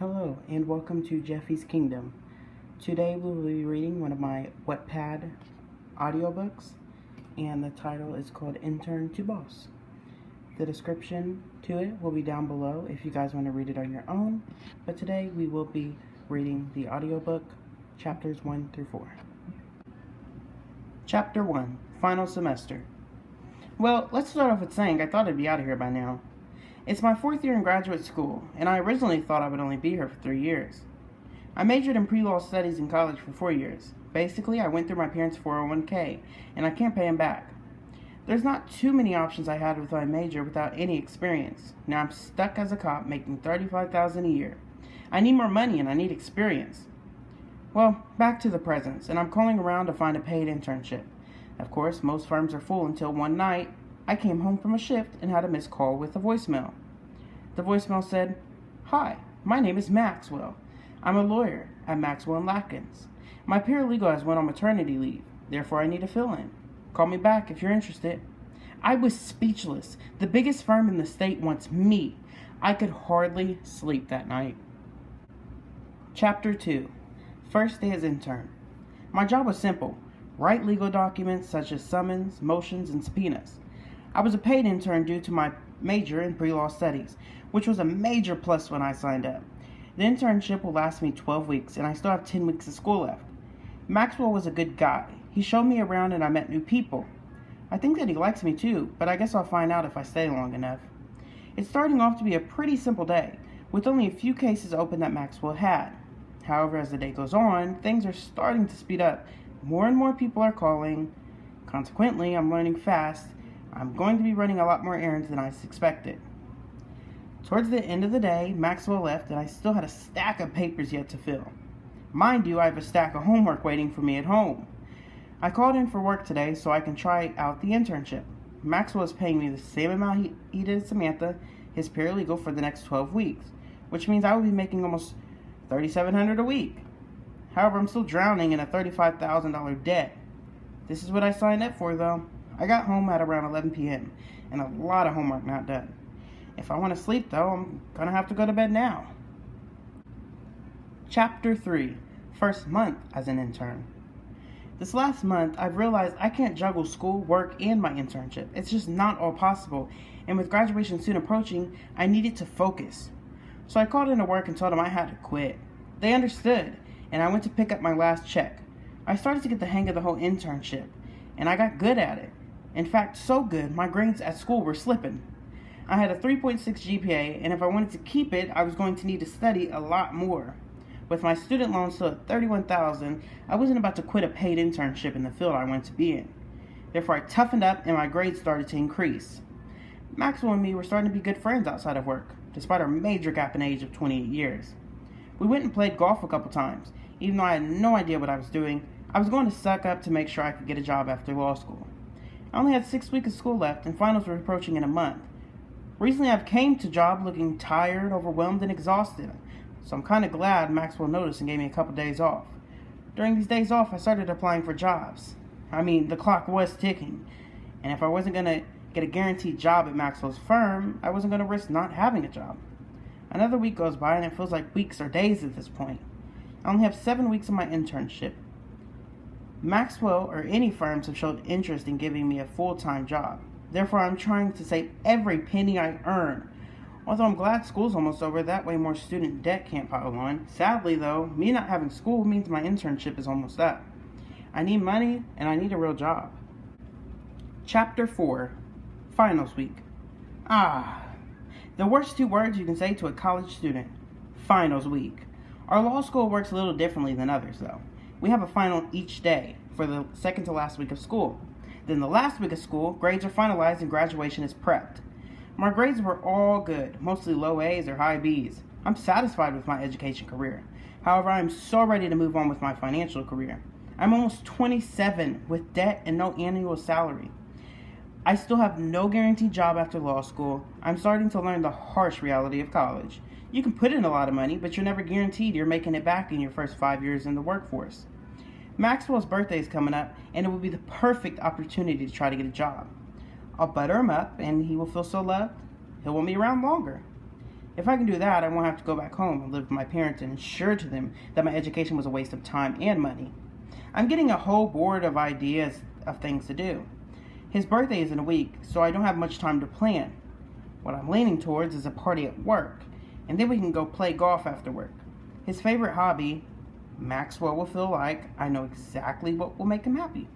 Hello, and welcome to Jeffy's Kingdom. Today we will be reading one of my Wattpad audiobooks, and the title is called Intern to Boss. The description to it will be down below if you guys want to read it on your own, but today we will be reading the audiobook, chapters 1 through 4. Chapter 1, Final Semester. Well, let's start off with saying I thought I'd be out of here by now. It's my 4th year in graduate school, and I originally thought I would only be here for 3 years. I majored in pre-law studies in college for 4 years. Basically, I went through my parents' 401k, and I can't pay them back. There's not too many options I had with my major without any experience. Now I'm stuck as a cop making $35,000 a year. I need more money and I need experience. Well, back to the presents, and I'm calling around to find a paid internship. Of course, most firms are full until one night I came home from a shift and had a missed call with a voicemail. The voicemail said, "Hi, my name is Maxwell. I'm a lawyer at Maxwell & Latkins. My paralegal has went on maternity leave, therefore I need a fill-in. Call me back if you're interested." I was speechless. The biggest firm in the state wants me. I could hardly sleep that night. Chapter 2, First Day as Intern. My job was simple. Write legal documents such as summons, motions, and subpoenas. I was a paid intern due to my major in pre-law studies, which was a major plus when I signed up. The internship will last me 12 weeks, and I still have 10 weeks of school left. Maxwell was a good guy. He showed me around and I met new people. I think that he likes me too, but I guess I'll find out if I stay long enough. It's starting off to be a pretty simple day, with only a few cases open that Maxwell had. However, as the day goes on, things are starting to speed up. More and more people are calling. Consequently, I'm learning fast. I'm going to be running a lot more errands than I expected. Towards the end of the day, Maxwell left and I still had a stack of papers yet to fill. Mind you, I have a stack of homework waiting for me at home. I called in for work today so I can try out the internship. Maxwell is paying me the same amount he did Samantha, his paralegal, for the next 12 weeks, which means I will be making almost $3,700 a week. However, I'm still drowning in a $35,000 debt. This is what I signed up for, though. I got home at around 11 p.m. and a lot of homework not done. If I want to sleep, though, I'm going to have to go to bed now. Chapter 3, First Month as an Intern. This last month, I've realized I can't juggle school, work, and my internship. It's just not all possible, and with graduation soon approaching, I needed to focus. So I called into work and told them I had to quit. They understood, and I went to pick up my last check. I started to get the hang of the whole internship, and I got good at it. In fact, so good, my grades at school were slipping. I had a 3.6 GPA, and if I wanted to keep it, I was going to need to study a lot more. With my student loan still at $31,000, I wasn't about to quit a paid internship in the field I wanted to be in. Therefore, I toughened up, and my grades started to increase. Maxwell and me were starting to be good friends outside of work, despite our major gap in age of 28 years. We went and played golf a couple times. Even though I had no idea what I was doing, I was going to suck up to make sure I could get a job after law school. I only had 6 weeks of school left, and finals were approaching in a month. Recently, I've came to job looking tired, overwhelmed, and exhausted, so I'm kind of glad Maxwell noticed and gave me a couple days off. During these days off, I started applying for jobs. The clock was ticking, and if I wasn't going to get a guaranteed job at Maxwell's firm, I wasn't going to risk not having a job. Another week goes by, and it feels like weeks or days at this point. I only have 7 weeks of my internship. Maxwell or any firms have showed interest in giving me a full-time job. Therefore, I'm trying to save every penny I earn. Although I'm glad school's almost over, that way more student debt can't pile on. Sadly, though, me not having school means my internship is almost up. I need money, and I need a real job. Chapter 4, Finals Week. The worst 2 words you can say to a college student. Finals Week. Our law school works a little differently than others, though. We have a final each day for the second to last week of school. Then the last week of school, grades are finalized and graduation is prepped. My grades were all good, mostly low A's or high B's. I'm satisfied with my education career. However, I am so ready to move on with my financial career. I'm almost 27 with debt and no annual salary. I still have no guaranteed job after law school. I'm starting to learn the harsh reality of college. You can put in a lot of money, but you're never guaranteed you're making it back in your first 5 years in the workforce. Maxwell's birthday is coming up, and it will be the perfect opportunity to try to get a job. I'll butter him up, and he will feel so loved. He'll want me around longer. If I can do that, I won't have to go back home and live with my parents and ensure to them that my education was a waste of time and money. I'm getting a whole board of ideas of things to do. His birthday is in a week, so I don't have much time to plan. What I'm leaning towards is a party at work, and then we can go play golf after work. His favorite hobby, Maxwell will feel like I know exactly what will make him happy.